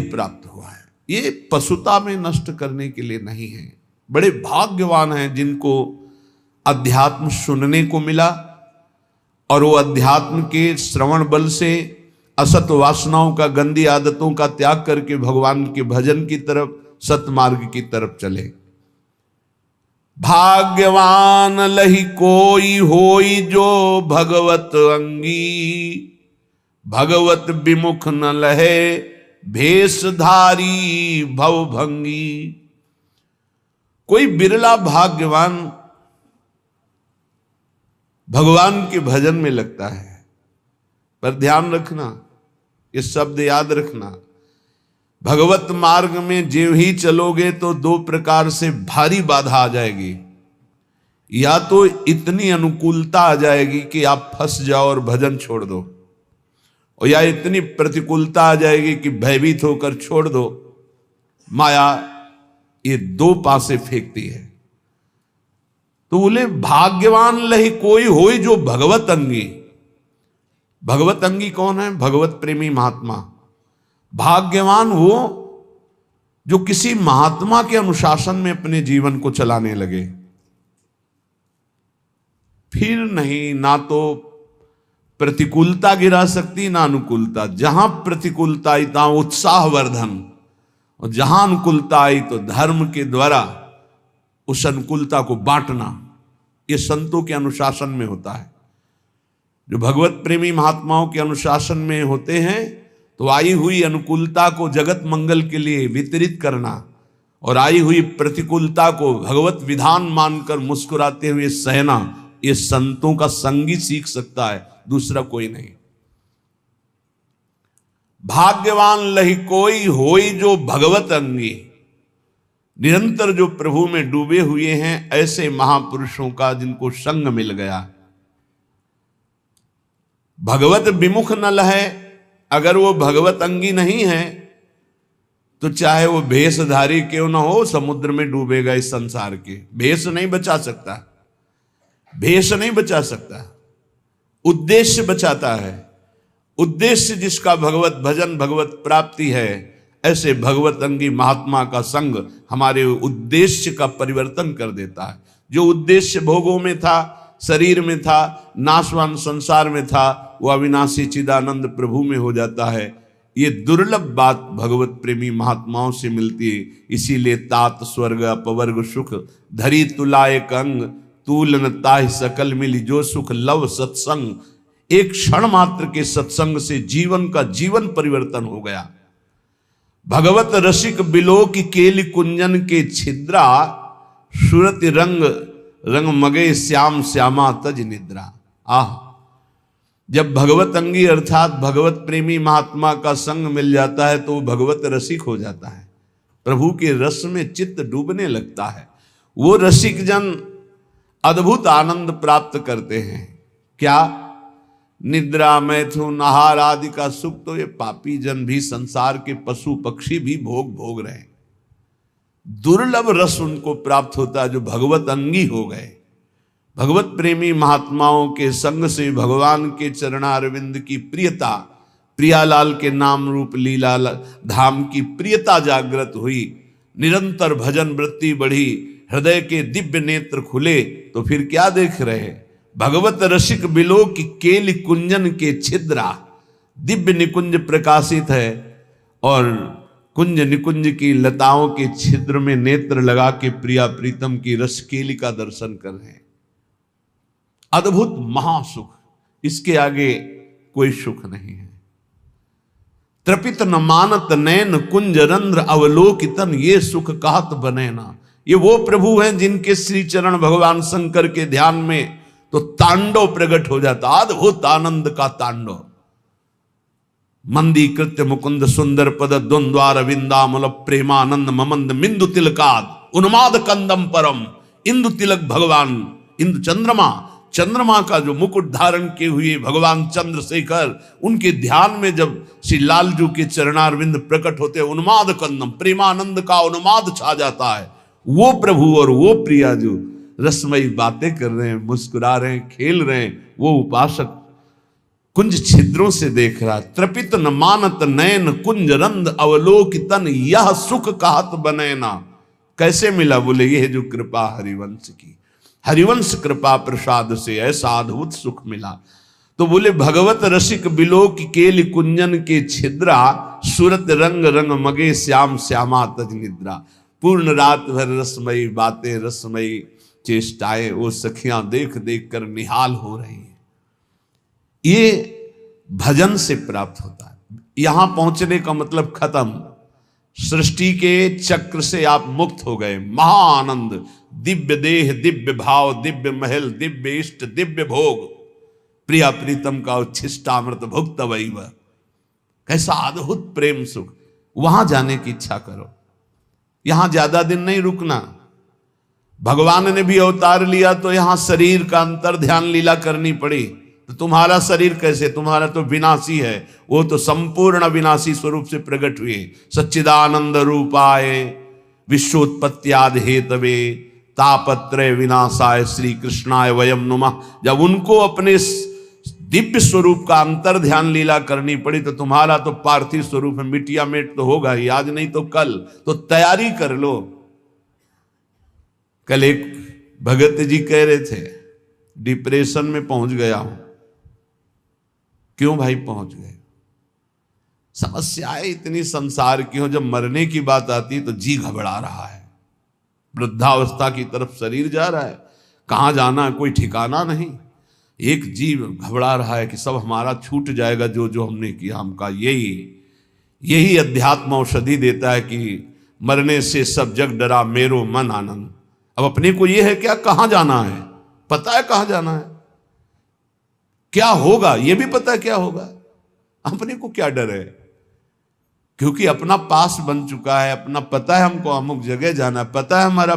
प्राप्त हुआ है। ये पशुता में नष्ट करने के लिए नहीं है। बड़े भाग्यवान हैं जिनको अध्यात्म सुनने को मिला और वो अध्यात्म के श्रवण बल से असत वासनाओं का, गंदी आदतों का त्याग करके भगवान के भजन की तरफ, सतमार्ग की तरफ चले। भाग्यवान लही कोई होई जो भगवत अंगी, भगवत विमुख न लहे भेषधारी भवभंगी। कोई बिरला भाग्यवान भगवान के भजन में लगता है। पर ध्यान रखना, ये शब्द याद रखना, भगवत मार्ग में जो ही चलोगे तो दो प्रकार से भारी बाधा आ जाएगी। या तो इतनी अनुकूलता आ जाएगी कि आप फंस जाओ और भजन छोड़ दो, और या इतनी प्रतिकूलता आ जाएगी कि भयभीत होकर छोड़ दो। माया ये दो पासे फेंकती है। तो बोले भाग्यवान लही कोई होई जो भगवत अंगी। भगवत अंगी कौन है? भगवत प्रेमी महात्मा। भाग्यवान वो जो किसी महात्मा के अनुशासन में अपने जीवन को चलाने लगे। फिर नहीं, ना तो प्रतिकूलता गिरा सकती ना अनुकूलता। जहां प्रतिकूलता आई तहां उत्साहवर्धन, और जहां अनुकूलता आई तो धर्म के द्वारा उस अनुकूलता को बांटना। यह संतों के अनुशासन में होता है। जो भगवत प्रेमी महात्माओं के अनुशासन में होते हैं तो आई हुई अनुकूलता को जगत मंगल के लिए वितरित करना, और आई हुई प्रतिकूलता को भगवत विधान मानकर मुस्कुराते हुए सहना, ये संतों का संगी सीख सकता है, दूसरा कोई नहीं। भाग्यवान लही कोई होई जो भगवत अंगी। निरंतर जो प्रभु में डूबे हुए हैं ऐसे महापुरुषों का जिनको संग मिल गया। भगवत विमुख न लहे, अगर वो भगवत अंगी नहीं है तो चाहे वो भेषधारी क्यों ना हो, समुद्र में डूबेगा। इस संसार के भेष नहीं बचा सकता, भेष नहीं बचा सकता, उद्देश्य बचाता है। उद्देश्य जिसका भगवत भजन, भगवत प्राप्ति है, ऐसे भगवत अंगी महात्मा का संग हमारे उद्देश्य का परिवर्तन कर देता है। जो उद्देश्य भोगों में था, शरीर में था, नाशवान संसार में था, वो अविनाशी चिदानंद प्रभु में हो जाता है। ये दुर्लभ बात भगवत प्रेमी महात्माओं से मिलती है। इसीलिए तात स्वर्ग अपवर्ग सुख धरी तुलाए कंग, तूलन ताहि सकल मिली जो सुख लव सत्संग। एक क्षण मात्र के सत्संग से जीवन का जीवन परिवर्तन हो गया। भगवत रसिक बिलो की केली कुंजन के छिद्रा, सुरति रंग रंग मगे श्याम श्यामा तज निद्रा। आह, जब भगवत अंगी अर्थात भगवत प्रेमी महात्मा का संग मिल जाता है तो भगवत रसिक हो जाता है। प्रभु के रस में चित्त डूबने लगता है। वो रसिक जन अद्भुत आनंद प्राप्त करते हैं। क्या? निद्रा, मैथुन, आहार आदि का सुख तो ये पापी जन भी, संसार के पशु पक्षी भी भोग रहे हैं। दुर्लभ रस उनको प्राप्त होता है जो भगवत अंगी हो गए। भगवत प्रेमी महात्माओं के संग से भगवान के चरणारविंद की प्रियता, प्रियालाल के नाम रूप लीला धाम की प्रियता जागृत हुई। निरंतर भजन वृत्ति बढ़ी, हृदय के दिव्य नेत्र खुले। तो फिर क्या देख रहे हैं? भगवत रसिक बिलो की केली कुंजन के छिद्रा, दिव्य निकुंज प्रकाशित है और कुंज निकुंज की लताओं के छिद्र में नेत्र लगा के प्रिया प्रीतम की रसकेली का दर्शन कर रहे हैं। अद्भुत महासुख, इसके आगे कोई सुख नहीं है। त्रपित न मानत नैन कुंज रंध्र अवलोकितन, ये सुख कहत बने ना। ये वो प्रभु हैं जिनके श्री चरण भगवान शंकर के ध्यान में तो तांडव प्रकट हो जाता, अद्भुत आनंद का तांडव। मंदी कृत्य मुकुंद सुंदर पद द्वंद्वार विंदामल प्रेमानंद ममंद मिंदु तिलकाद उन्माद कंदम परम। इंदु तिलक भगवान, इंदु चंद्रमा का जो मुकुट धारण किए हुए भगवान चंद्रशेखर, उनके ध्यान में जब श्री लालजू के चरणारविंद प्रकट होते, उन्माद कंदम, प्रेमानंद का उन्माद छा जाता है। वो प्रभु और वो प्रिया जो रसमयी बातें कर रहे हैं, मुस्कुरा रहे हैं, खेल रहे हैं, वो उपासक कुंज छिद्रों से देख रहा, त्रपित न मानत नयन कुंज रंद अवलोकितन यह सुख कहत बनैना। कैसे मिला? बोले ये जो कृपा हरिवंश की, हरिवंश कृपा प्रसाद से ऐसा अद्भुत सुख मिला। तो बोले भगवत रसिक बिलोक केलि कुंजन के छिद्रा, सूरत रंग रंग मगे श्याम श्यामा तज निद्रा। पूर्ण रात भर रसमयी बातें, रसमयी चेष्टाएं वो सखियां देख देख कर निहाल हो रही हैं। ये भजन से प्राप्त होता है। यहां पहुंचने का मतलब खत्म, सृष्टि के चक्र से आप मुक्त हो गए। महाआनंद, दिव्य देह, दिव्य भाव, दिव्य महल, दिव्य इष्ट, दिव्य भोग, प्रिया प्रीतम का उच्छिष्टामृत भुक्त वैव। कैसा अद्भुत प्रेम सुख। वहां जाने की इच्छा करो, यहां ज्यादा दिन नहीं रुकना। भगवान ने भी अवतार लिया तो यहां शरीर का अंतर ध्यान लीला करनी पड़ी। तो तुम्हारा शरीर कैसे? तुम्हारा तो विनाशी है, वो तो संपूर्ण विनाशी स्वरूप से प्रकट हुए। सच्चिदानंद रूपाय विश्वोत्पत्त्यादि हेतवे तापत्रय विनाशाय श्री कृष्णाय वयम नुमः। जब उनको अपने दिव्य स्वरूप का अंतर ध्यान लीला करनी पड़ी तो तुम्हारा तो पार्थिव स्वरूप है, मिटिया मेट तो होगा ही, आज नहीं तो कल। तो तैयारी कर लो। कल एक भगत जी कह रहे थे डिप्रेशन में पहुंच गया हूं। क्यों भाई पहुंच गए? समस्याएं इतनी संसार की हो, जब मरने की बात आती तो जी घबरा रहा है, वृद्धावस्था की तरफ शरीर जा रहा है, कहां जाना है कोई ठिकाना नहीं। एक जीव घबरा रहा है कि सब हमारा छूट जाएगा, जो जो हमने किया। हमका यही अध्यात्म औषधि देता है कि मरने से सब जग डरा मेरो मन आनंद। अब अपने को ये है क्या, कहां जाना है, पता है कहां जाना है, क्या होगा ये भी पता है क्या होगा। अपने को क्या डर है, क्योंकि अपना पास बन चुका है, अपना पता है हमको अमुक जगह जाना, पता है हमारा